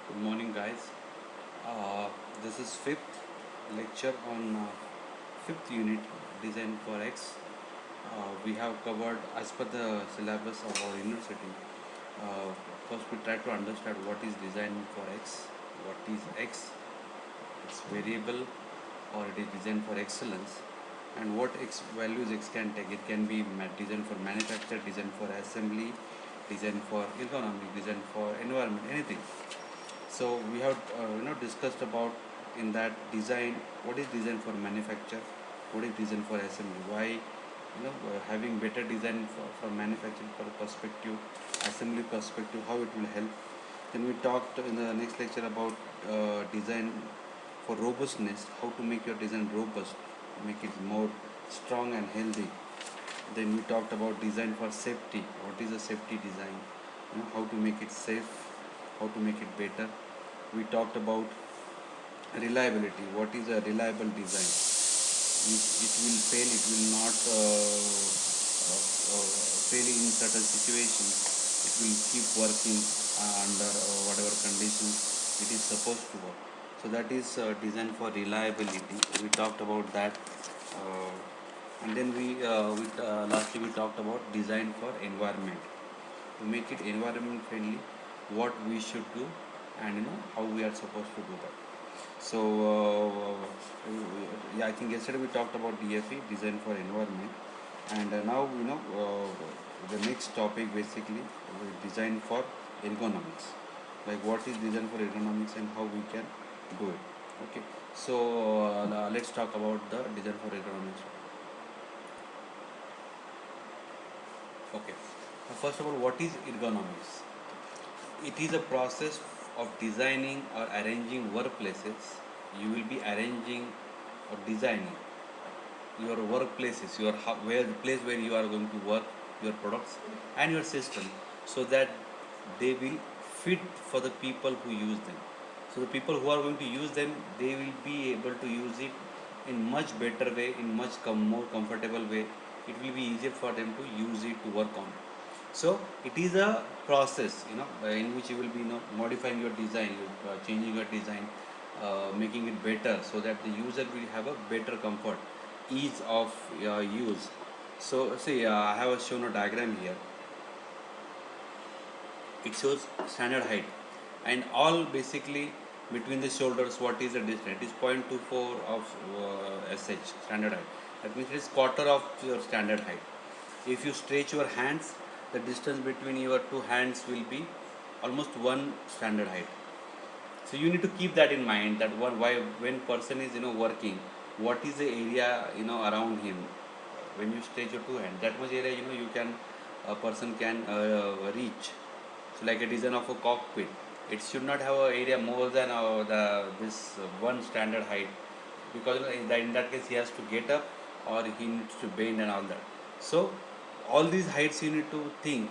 Good morning, guys. Uh, this is fifth lecture on fifth unit design for X. We have covered as per the syllabus of our university. Uh, First, we try to understand what is design for X, what is X, its variable, or it is designed for excellence, and what X values X can take. It can be designed for manufacture, designed for assembly, designed for ergonomic, designed for environment, anything. So we have discussed about in that design, what is design for manufacture, what is design for assembly, why having better design from manufacturing for perspective, assembly perspective, how it will help. Then we talked in the next lecture about design for robustness, how to make your design robust, make it more strong and healthy. Then we talked about design for safety, what is a safety design, how to make it safe, how to make it better. We talked about reliability, what is a reliable design. It will fail, it will not fail in certain situations, it will keep working under whatever conditions it is supposed to work. So that is design for reliability. We talked about that. And then lastly we talked about design for environment, to make it environment friendly, what we should do, and how we are supposed to do that. So yeah, I think yesterday we talked about DFE, design for environment, and now the next topic basically design for ergonomics, like what is design for ergonomics and how we can do it. Okay, so let's talk about the design for ergonomics. Okay, first of all, what is ergonomics? It is a process of designing or arranging workplaces. You will be arranging or designing your workplaces, where the place where you are going to work, your products and your system, so that they will fit for the people who use them. So the people who are going to use them, they will be able to use it in much better way, in much more comfortable way. It will be easier for them to use it, to work on. So it is a process, in which you will be modifying your design, changing your design, making it better, so that the user will have a better comfort, ease of use. So see, I have shown a diagram here. It shows standard height, and all basically between the shoulders, what is the distance? It is 0.24 of sh standard height. That means it is quarter of your standard height. If you stretch your hands, the distance between your two hands will be almost one standard height. So you need to keep that in mind, that one, why when person is working, what is the area around him. When you stretch your two hands, that much area you can, a person can reach. So like a design of a cockpit, it should not have a area more than this one standard height, because in that case he has to get up, or he needs to bend and all that. So all these heights you need to think,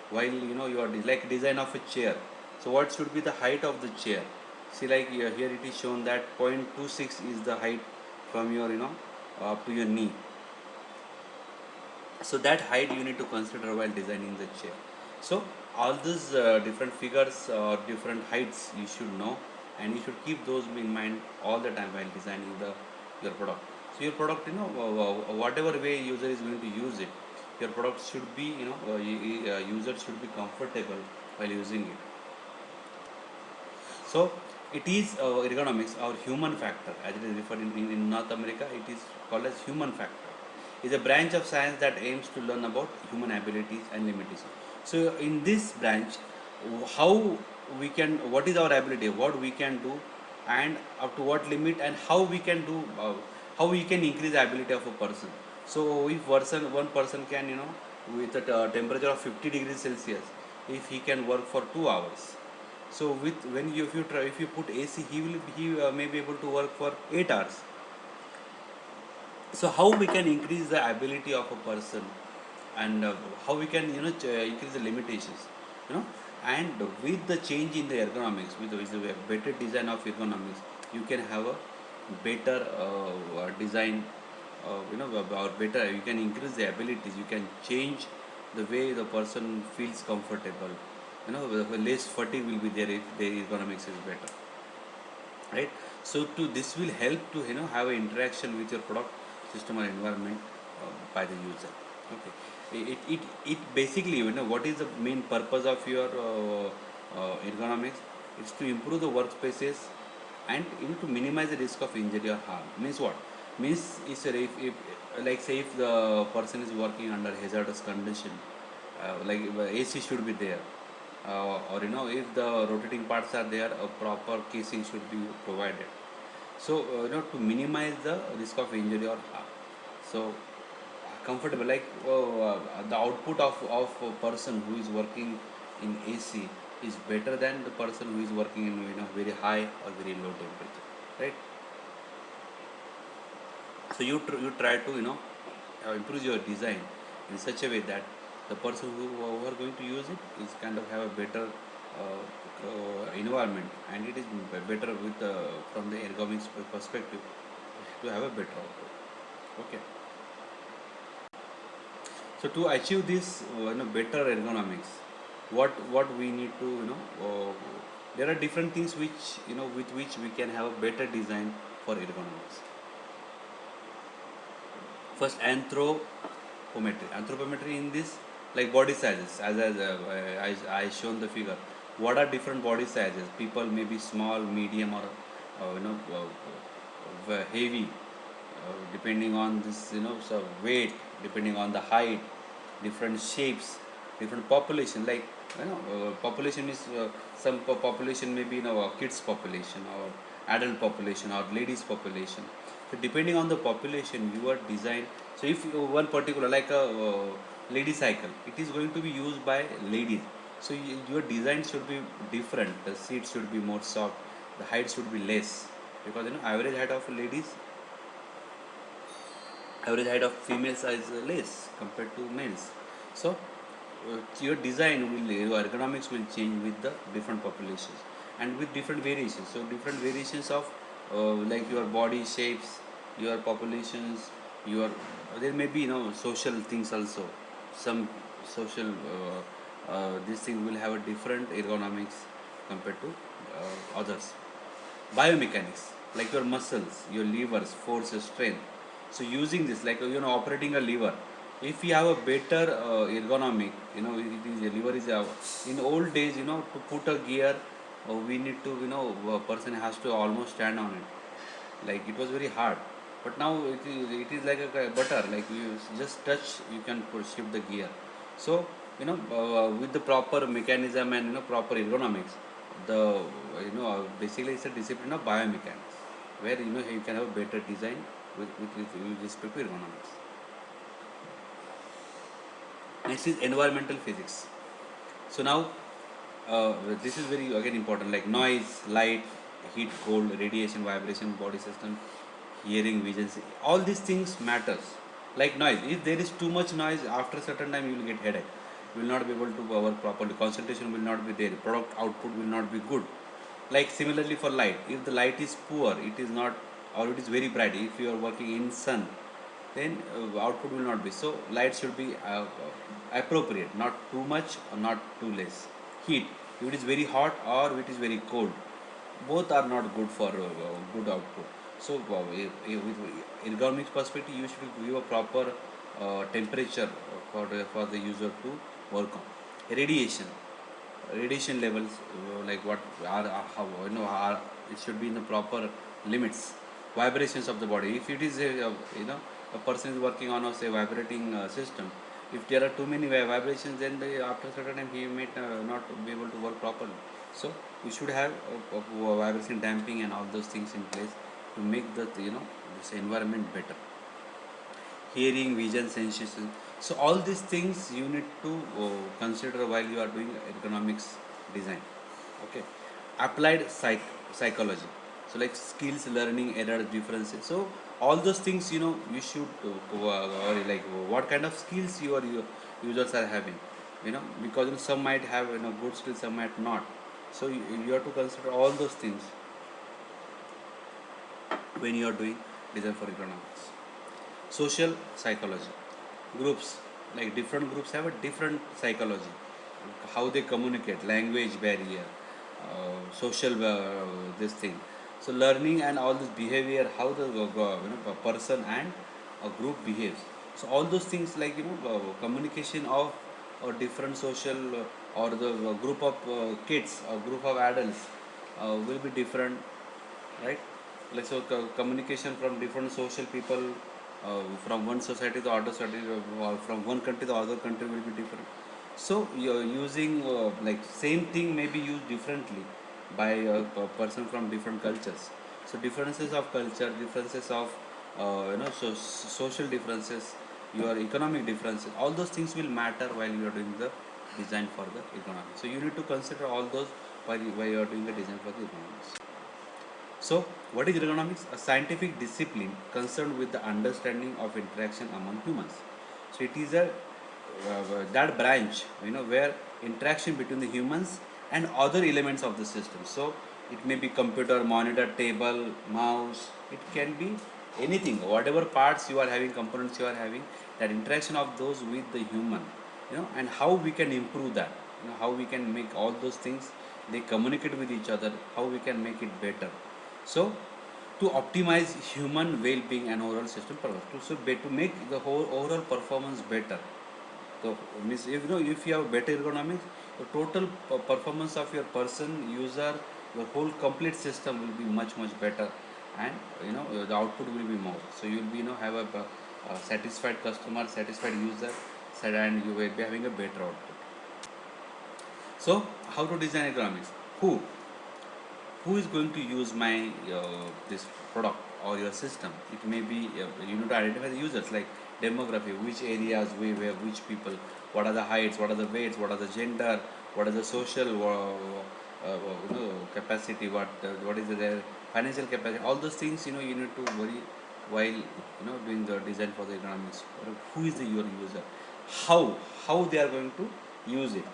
while you are like design of a chair. So what should be the height of the chair? See, like here it is shown that 0.26 is the height from your up to your knee. So that height you need to consider while designing the chair. So all these different figures or different heights you should know, and you should keep those in mind all the time while designing the your product. So your product, whatever way user is going to use it, your product should be, user should be comfortable while using it. So it is ergonomics or human factor, as it is referred in North America. It is called as human factor. Is a branch of science that aims to learn about human abilities and limitations. So in this branch, how we can, what is our ability, what we can do, and up to what limit, and how we can do, how we can increase the ability of a person. So if one person can, with a temperature of 50 degrees Celsius, if he can work for 2 hours, so with when you, if you put AC, he may be able to work for 8 hours. So how we can increase the ability of a person, and how we can increase the limitations, you know and with the change in the ergonomics, with the better design of ergonomics, you can have a better design, or better, you can increase the abilities, you can change the way the person feels comfortable, less fatigue will be there if the ergonomics is better, right? So to this will help to have an interaction with your product, system or environment by the user. Okay, it basically, what is the main purpose of your ergonomics? It's to improve the workspaces and to minimize the risk of injury or harm. Means what? Means is if like say if the person is working under hazardous condition, like AC should be there, or if the rotating parts are there, a proper casing should be provided. So to minimize the risk of injury or harm. So comfortable, like the output of a person who is working in AC is better than the person who is working in very high or very low temperature, right? So you try to improve your design in such a way that the person who are going to use it is kind of have a better environment, and it is better with from the ergonomics perspective to have a better output. Okay. So to achieve this better ergonomics, what we need to there are different things which with which we can have a better design for ergonomics. First, anthropometry. Anthropometry in this, like body sizes, as I shown the figure. What are different body sizes? People may be small, medium, or heavy, depending on this so weight, depending on the height, different shapes, different population. Like population is some population may be kids population or adult population or ladies population. So depending on the population, your design. So if one particular like a lady cycle, it is going to be used by ladies. So your design should be different. The seat should be more soft. The height should be less, because average height of ladies, average height of females is less compared to males. So your design will, your ergonomics will change with the different populations and with different variations. So different variations of like your body shapes, your populations, your there may be social things also. Some social this thing will have a different ergonomics compared to others. Biomechanics, like your muscles, your levers, forces, strength. So using this, like operating a lever, if you have a better ergonomic, it is a lever is a, in old days, to put a gear, we need to, a person has to almost stand on it, like it was very hard. But now it is like a butter, like you just touch, you can shift the gear. So with the proper mechanism and proper ergonomics, the basically it's a discipline of biomechanics, where you can have a better design with respect to ergonomics. Next is environmental physics. So now this is very again important, like noise, light, heat, cold, radiation, vibration, body system, hearing, vision. All these things matters. Like noise, if there is too much noise, after a certain time you will get headache. You will not be able to work properly. Concentration will not be there. Product output will not be good. Like similarly for light, if the light is poor, it is not, or it is very bright. If you are working in sun, then output will not be. So light should be appropriate, not too much or not too less. Heat, if it is very hot or if it is very cold, both are not good for good output. So with ergonomic perspective, you should give a proper temperature for the user to work on. Radiation levels, like what are how are, it should be in the proper limits. Vibrations of the body, if it is a person is working on a say vibrating system, if there are too many vibrations, then after a certain time he may not be able to work properly. So we should have vibration damping and all those things in place to make the this environment better. Hearing, vision, sensation. So all these things you need to consider while you are doing ergonomics design. Okay, applied psychology. So like skills, learning, error, differences. So all those things you should or like what kind of skills your users are having. Because some might have good skills, some might not. So you have to consider all those things when you are doing design for ergonomics. Social psychology, groups, like different groups have a different psychology. how they communicate, language barrier, social this thing. So learning and all this behavior, how the a person and a group behaves. So all those things like communication of different social or the group of kids or group of adults will be different, right? Like so, communication from different social people, from one society to other society, or from one country to other country will be different. So you're using like same thing may be used differently by a person from different cultures. So differences of culture, differences of social differences, your economic differences, all those things will matter while you are doing the design for the economy. So you need to consider all those while you are doing the design for the economics. So, what is ergonomics? A scientific discipline concerned with the understanding of interaction among humans. So, it is a that branch, where interaction between the humans and other elements of the system. So, it may be computer, monitor, table, mouse. It can be anything. Whatever parts you are having, components you are having, that interaction of those with the human, and how we can improve that. How we can make all those things they communicate with each other. How we can make it better. So, to optimize human well-being and overall system performance, to make the whole overall performance better. So, means if you have better ergonomics, the total performance of your person, user, your whole complete system will be much better, and the output will be more. So you will be have a satisfied customer, satisfied user, and you will be having a better output. So how to design ergonomics? Who is going to use my this product or your system? It may be you need to identify the users like demography, which areas where which people, what are the heights, what are the weights, what are the gender, what are the social capacity, what is their financial capacity, all those things you need to worry while doing the design for the economics. Who is your user, how they are going to use it,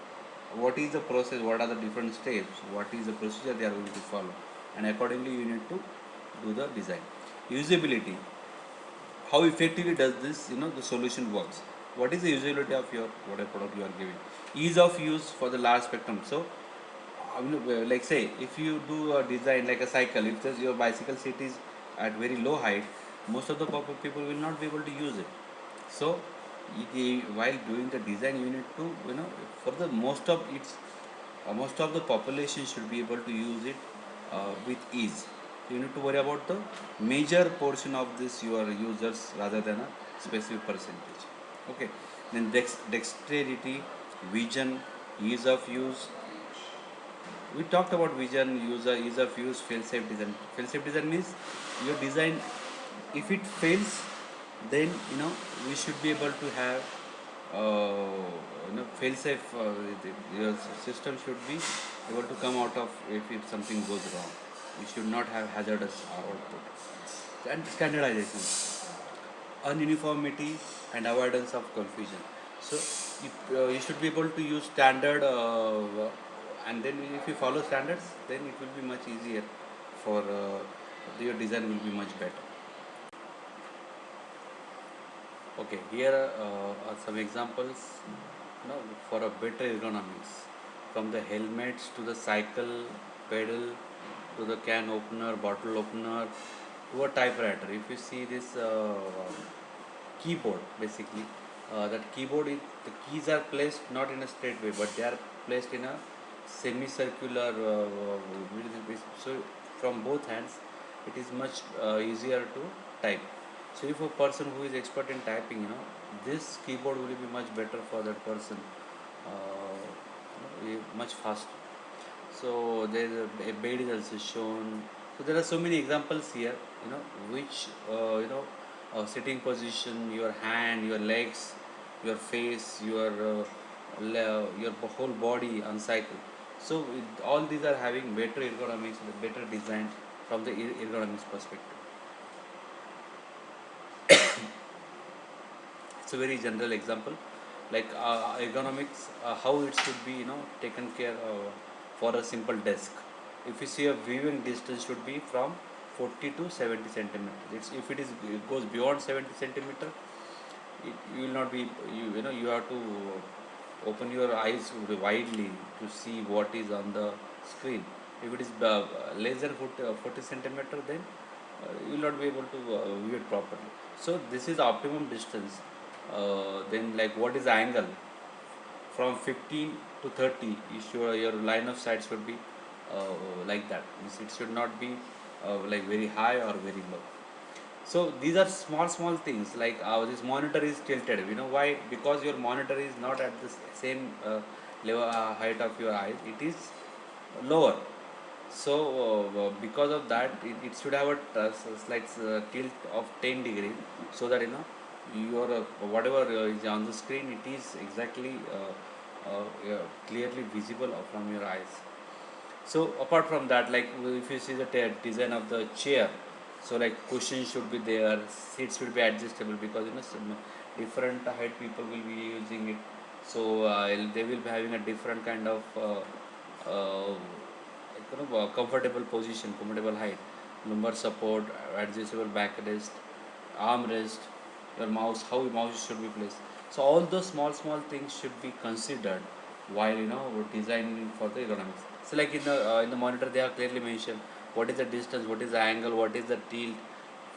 what is the process, what are the different steps, what is the procedure they are going to follow, and accordingly you need to do the design. Usability, how effectively does this the solution works, what is the usability of your whatever product you are giving, ease of use for the large spectrum. So like say if you do a design like a cycle, if your bicycle seat is at very low height, most of the people will not be able to use it. So while doing the design you need to for the most of the population should be able to use it with ease. You need to worry about the major portion of this your users rather than a specific percentage. Okay. Then dexterity, vision, ease of use. We talked about vision, user, ease of use, fail-safe design. Fail-safe design means your design, if it fails, then we should be able to have fail-safe. Your system should be able to come out of if something goes wrong. We should not have hazardous output. And standardization, ununiformity, and avoidance of confusion. So you should be able to use standard, and then if you follow standards, then it will be much easier for your design will be much better. Okay, here are some examples for a better ergonomics, from the helmets to the cycle pedal to the can opener, bottle opener, to a typewriter. If you see this keyboard, basically, that keyboard is, the keys are placed not in a straight way, but they are placed in a semicircular so from both hands it is much easier to type. So if a person who is expert in typing, this keyboard will be much better for that person, much faster. So there is a bed is also shown. So there are so many examples here, which sitting position, your hand, your legs, your face, your whole body on cycle. So all these are having better ergonomics, better design from the ergonomics perspective. It's a very general example, like ergonomics, how it should be taken care for a simple desk. If you see, a viewing distance should be from 40 to 70 centimeter. If it goes beyond 70 centimeter, you will not be, you have to open your eyes widely to see what is on the screen. If it is less than 40 centimeter, then you will not be able to view it properly. So this is optimum distance. Then like what is the angle? From 15 to 30, your line of sight should be like that. Means it should not be like very high or very low. So these are small things, like this monitor is tilted. You know why? Because your monitor is not at the same level height of your eyes. It is lower. So because of that, it should have a slight tilt of 10 degrees, so that your whatever is on the screen, it is exactly yeah, clearly visible from your eyes. So apart from that, like if you see the design of the chair, so like cushions should be there, seats should be adjustable, because some different height people will be using it. So they will be having a different kind of comfortable position, comfortable height, lumbar support, adjustable backrest, armrest, your mouse, how mouse should be placed. So all those small things should be considered while designing for the ergonomics. So like in the monitor, they have clearly mentioned what is the distance, what is the angle, what is the tilt.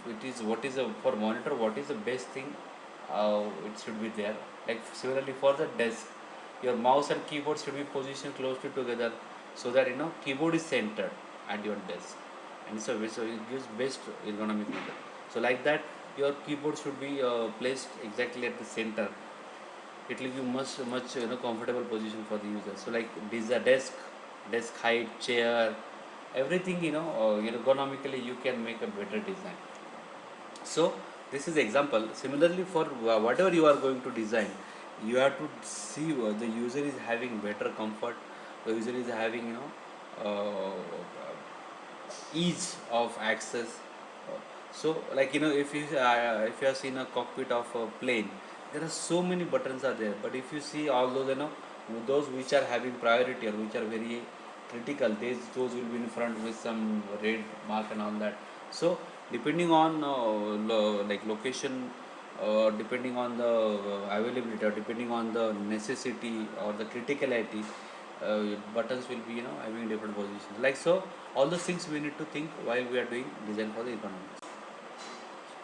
It is what is the for monitor, what is the best thing. It should be there. Like similarly for the desk, your mouse and keyboard should be positioned closely together, so that keyboard is centered at your desk, and so it gives best ergonomic method. So like that, your keyboard should be placed exactly at the center. It will give much comfortable position for the user. So like this a desk height, chair, everything ergonomically you can make a better design. So this is example. Similarly, for whatever you are going to design, you have to see the user is having better comfort, the user is having ease of access. So like if you have seen a cockpit of a plane, there are so many buttons are there, but if you see all those those which are having priority or which are very critical, those will be in front with some red mark and all that. So depending on like location, depending on the availability, or depending on the necessity or the criticality, buttons will be having different positions, like so. All those things we need to think while we are doing design for the economy.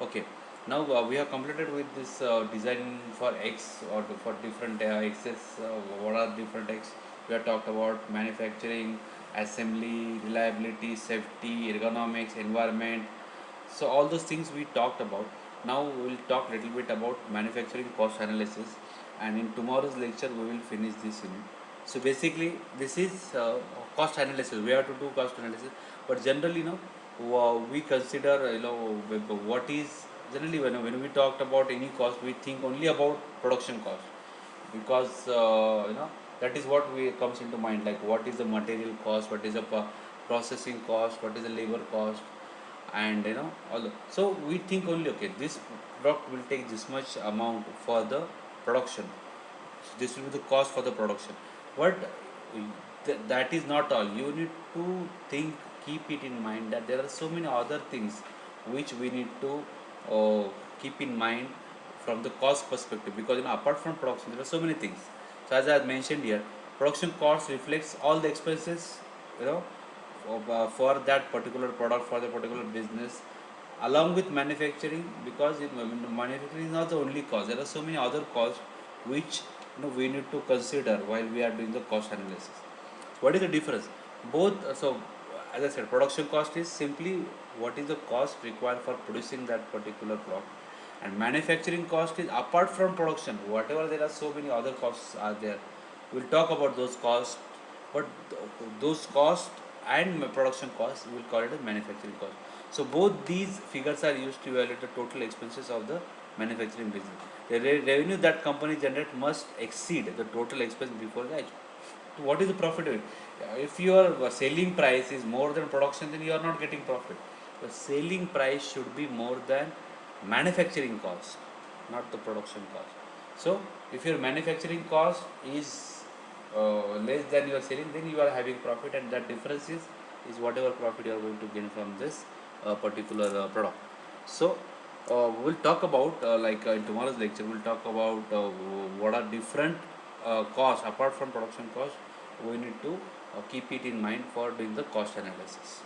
Okay, now we have completed with this design for X, or for different X's. What are different X? We have talked about manufacturing, assembly, reliability, safety, ergonomics, environment. So all those things we talked about. Now we will talk a little bit about manufacturing cost analysis, and in tomorrow's lecture we will finish this unit. So basically, this is cost analysis. We have to do cost analysis, but generally, we consider what is generally when we talked about any cost, we think only about production cost, because that is what we comes into mind, like what is the material cost, what is the processing cost, what is the labor cost, and all so we think only, okay, this product will take this much amount for the production, so this will be the cost for the production. But that is not all. You need to think, keep it in mind that there are so many other things which we need to uh, keep in mind from the cost perspective, because apart from production there are so many things. So as I had mentioned here, production cost reflects all the expenses you know for that particular product, for the particular business, along with manufacturing, because manufacturing is not the only cost. There are so many other costs which we need to consider while we are doing the cost analysis. What is the difference? Both as I said, production cost is simply what is the cost required for producing that particular product, and manufacturing cost is apart from production. Whatever there are so many other costs are there. We'll talk about those costs, but those costs and production costs we will call it as manufacturing cost. So both these figures are used to evaluate the total expenses of the manufacturing business. The revenue that company generate must exceed the total expense before the. So what is the profit? If your selling price is more than production, then you are not getting profit. The selling price should be more than manufacturing cost, not the production cost. So if your manufacturing cost is less than your selling, then you are having profit, and that difference is whatever profit you are going to gain from this particular product. So we'll talk about in tomorrow's lecture we'll talk about what are different cost, apart from production cost, we need to keep it in mind for doing the cost analysis.